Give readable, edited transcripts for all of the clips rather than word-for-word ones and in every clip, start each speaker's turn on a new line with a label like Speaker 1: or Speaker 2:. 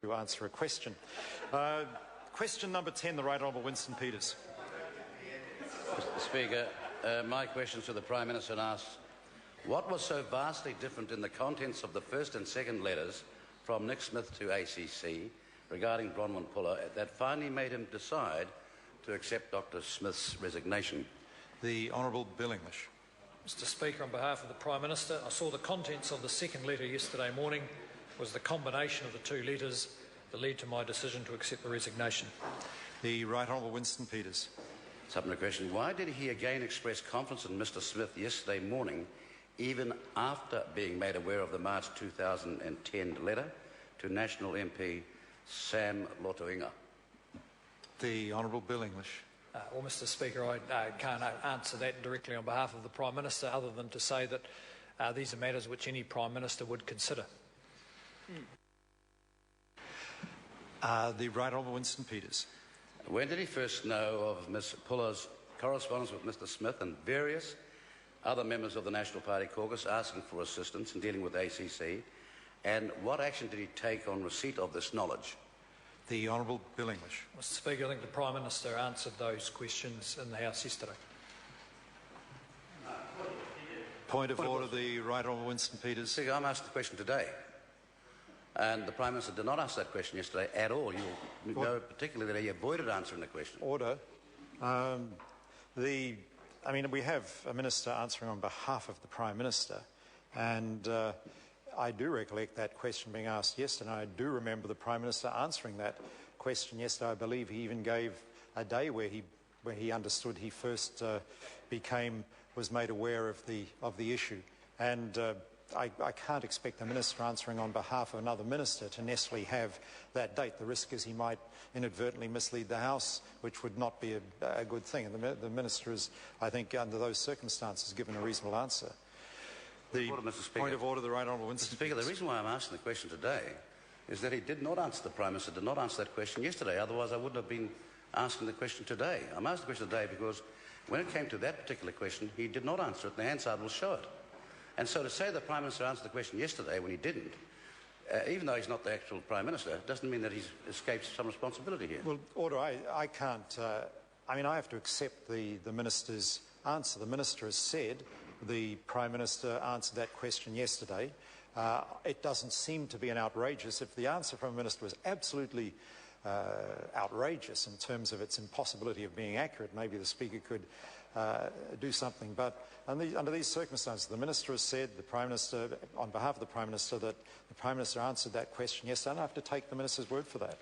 Speaker 1: to answer a question. Question number 10, the Right Honourable Winston Peters.
Speaker 2: Mr. Speaker, my question to the Prime Minister asks, what was so vastly different in the contents of the first and second letters from Nick Smith to ACC regarding Bronwyn Pullar that finally made him decide to accept Dr. Smith's resignation?
Speaker 1: The Honourable Bill English.
Speaker 3: Mr. Speaker, on behalf of the Prime Minister, I saw the contents of the second letter yesterday morning was the combination of the two letters that led to my decision to accept the resignation.
Speaker 1: The Right Honourable Winston Peters.
Speaker 2: Supplementary question. Why did he again express confidence in Mr. Smith yesterday morning, even after being made aware of the March 2010 letter to National MP Sam Lotoinga?
Speaker 1: The Honourable Bill English.
Speaker 3: Well, Mr. Speaker, I can't answer that directly on behalf of the Prime Minister other than to say that these are matters which any Prime Minister would consider.
Speaker 1: The Right Honourable Winston Peters.
Speaker 2: When did he first know of Ms. Pullar's correspondence with Mr. Smith and various other members of the National Party caucus asking for assistance in dealing with ACC, and what action did he take on receipt of this knowledge?
Speaker 1: The Honourable Bill English.
Speaker 3: Mr. Speaker, I think the Prime Minister answered those questions in the House yesterday.
Speaker 1: Point of order, the Right Honourable Winston Peters.
Speaker 2: Speaker, I'm asked the question today, and the Prime Minister did not ask that question yesterday at all. You'll know particularly that he avoided answering the question.
Speaker 1: Order. We have a Minister answering on behalf of the Prime Minister, and I do recollect that question being asked yesterday, and I do remember the Prime Minister answering that question yesterday. I believe he even gave a day where he understood he first was made aware of the issue. And I can't expect the Minister answering on behalf of another Minister to necessarily have that date. The risk is he might inadvertently mislead the House, which would not be a good thing. And the Minister is, I think, under those circumstances, given a reasonable answer. The point of order, the Right Honourable Winston.
Speaker 2: Mr. Speaker, the reason why I'm asking the question today is that he did not answer, the Prime Minister did not answer that question yesterday. Otherwise, I wouldn't have been asking the question today. I'm asking the question today because when it came to that particular question, he did not answer it, and the Hansard will show it. And so to say the Prime Minister answered the question yesterday when he didn't, even though he's not the actual Prime Minister, doesn't mean that he's escaped some responsibility here.
Speaker 1: Well, Order, I can't... I have to accept the Minister's answer. The Minister has said the Prime Minister answered that question yesterday. It doesn't seem to be an outrageous... If the answer from a Minister was absolutely outrageous in terms of its impossibility of being accurate, maybe the Speaker could do something. But under these circumstances, the Minister has said, the Prime Minister, on behalf of the Prime Minister, that the Prime Minister answered that question yesterday. I don't have to take the Minister's word for that.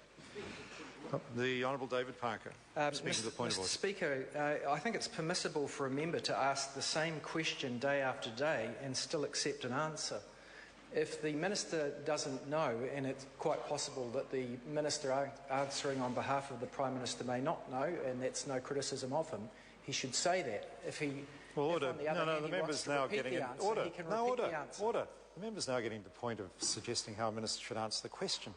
Speaker 1: The Honourable David Parker. Speaking to the point of order.
Speaker 4: Mr. Speaker, I think it's permissible for a member to ask the same question day after day and still accept an answer. If the Minister doesn't know, and it's quite possible that the Minister answering on behalf of the Prime Minister may not know, and that's no criticism of him, he should say that. If he,
Speaker 1: well, order.
Speaker 4: If on the other hand,
Speaker 1: the
Speaker 4: he
Speaker 1: member's
Speaker 4: wants to
Speaker 1: now
Speaker 4: repeat
Speaker 1: getting
Speaker 4: the answer,
Speaker 1: order.
Speaker 4: he can
Speaker 1: No,
Speaker 4: repeat
Speaker 1: order.
Speaker 4: the answer.
Speaker 1: Order. The member's now getting to the point of suggesting how a Minister should answer the question.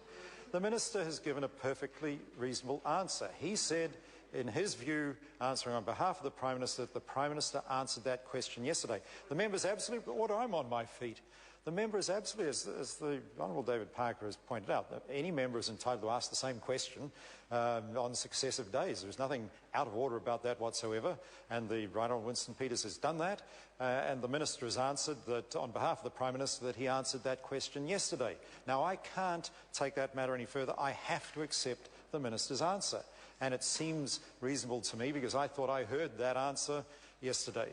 Speaker 1: The Minister has given a perfectly reasonable answer. He said, in his view, answering on behalf of the Prime Minister, that the Prime Minister answered that question yesterday. The member's absolute order. I'm on my feet. The member is absolutely, as the Honourable David Parker has pointed out, that any member is entitled to ask the same question on successive days. There's nothing out of order about that whatsoever, and the Right Honourable Winston Peters has done that, and the Minister has answered that, on behalf of the Prime Minister, that he answered that question yesterday. Now, I can't take that matter any further. I have to accept the Minister's answer, and it seems reasonable to me because I thought I heard that answer yesterday.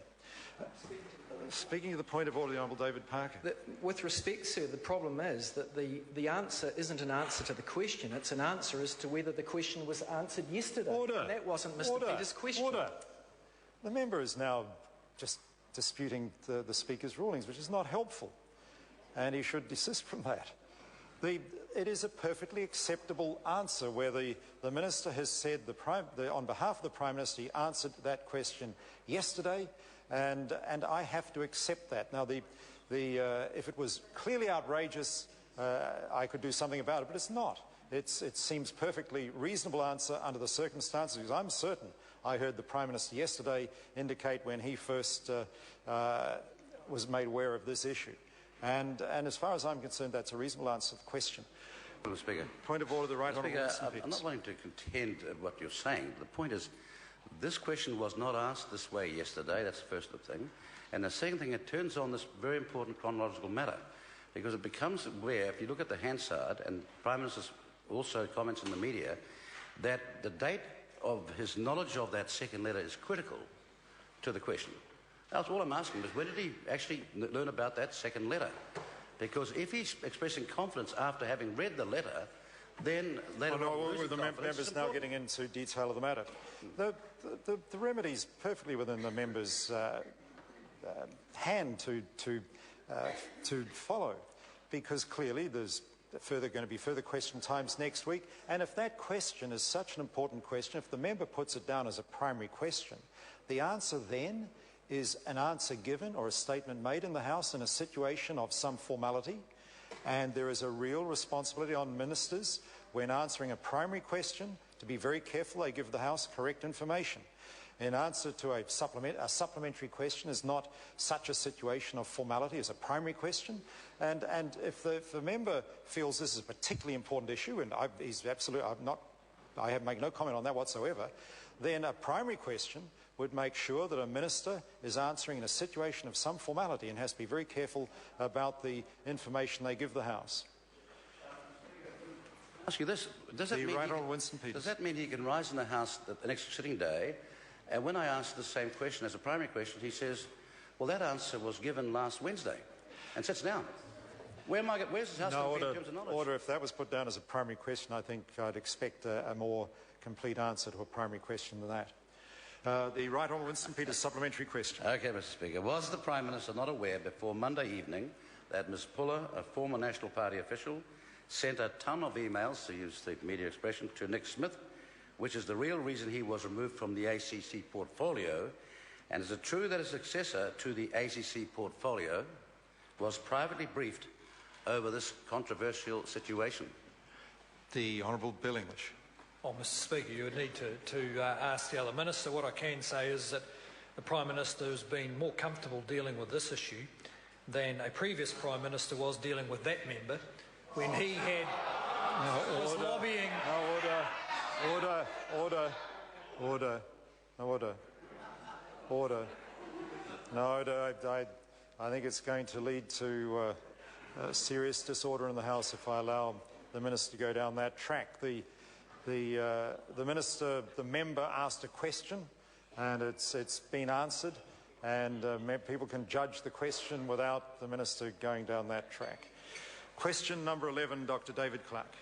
Speaker 1: Speaking of the point of order, the Honourable David Parker.
Speaker 4: With respect, sir, the problem is that the answer isn't an answer to the question, it's an answer as to whether the question was answered yesterday.
Speaker 1: Order.
Speaker 4: And that wasn't Mr. Peters' question.
Speaker 1: Order. The member is now just disputing the Speaker's rulings, which is not helpful, and he should desist from that. It is a perfectly acceptable answer where the Minister has said on behalf of the Prime Minister he answered that question yesterday, and I have to accept that. Now, if it was clearly outrageous, I could do something about it, but it's not. It seems perfectly reasonable answer under the circumstances, because I'm certain I heard the Prime Minister yesterday indicate when he first was made aware of this issue. And as far as I'm concerned, that's a reasonable answer to the question.
Speaker 2: Mr. Speaker.
Speaker 1: Point of order, the right honourable Winston
Speaker 2: I'm not wanting to contend what you're saying. The point is, this question was not asked this way yesterday. That's the first thing. And the second thing, it turns on this very important chronological matter, because it becomes aware, if you look at the Hansard, and Prime Minister also comments in the media, that the date of his knowledge of that second letter is critical to the question. That's all I'm asking is, when did he actually learn about that second letter? Because if he's expressing confidence after having read the letter, then later on,
Speaker 1: the members now getting into detail of the matter. The remedy's perfectly within the members' hand to follow, because clearly there's going to be further question times next week, and if that question is such an important question, if the member puts it down as a primary question, the answer then is an answer given or a statement made in the House in a situation of some formality, and there is a real responsibility on ministers when answering a primary question to be very careful they give the House correct information. In answer to a supplementary question is not such a situation of formality as a primary question, and if the member feels this is a particularly important issue, and I make no comment on that whatsoever, then a primary question would make sure that a minister is answering in a situation of some formality and has to be very careful about the information they give the House.
Speaker 2: Ask you this: does that mean he can rise in the House the next sitting day, and when I ask the same question as a primary question, he says, "Well, that answer was given last Wednesday," and sits down? Where's his House in terms of knowledge?
Speaker 1: Order. If that was put down as a primary question, I think I'd expect a more complete answer to a primary question than that. The Right Honourable Winston Peters supplementary question.
Speaker 2: Okay, Mr. Speaker. Was the Prime Minister not aware before Monday evening that Ms Pullar, a former National Party official, sent a ton of emails, to use the media expression, to Nick Smith, which is the real reason he was removed from the ACC portfolio? And is it true that a successor to the ACC portfolio was privately briefed over this controversial situation?
Speaker 1: The Honourable Bill English.
Speaker 3: Well, Mr Speaker, you would need to ask the other minister. What I can say is that the Prime Minister has been more comfortable dealing with this issue than a previous Prime Minister was dealing with that member when he was lobbying...
Speaker 1: I think it's going to lead to serious disorder in the House if I allow the Minister to go down that track. The member asked a question, and it's been answered, and people can judge the question without the Minister going down that track. Question number 11, Dr. David Clark.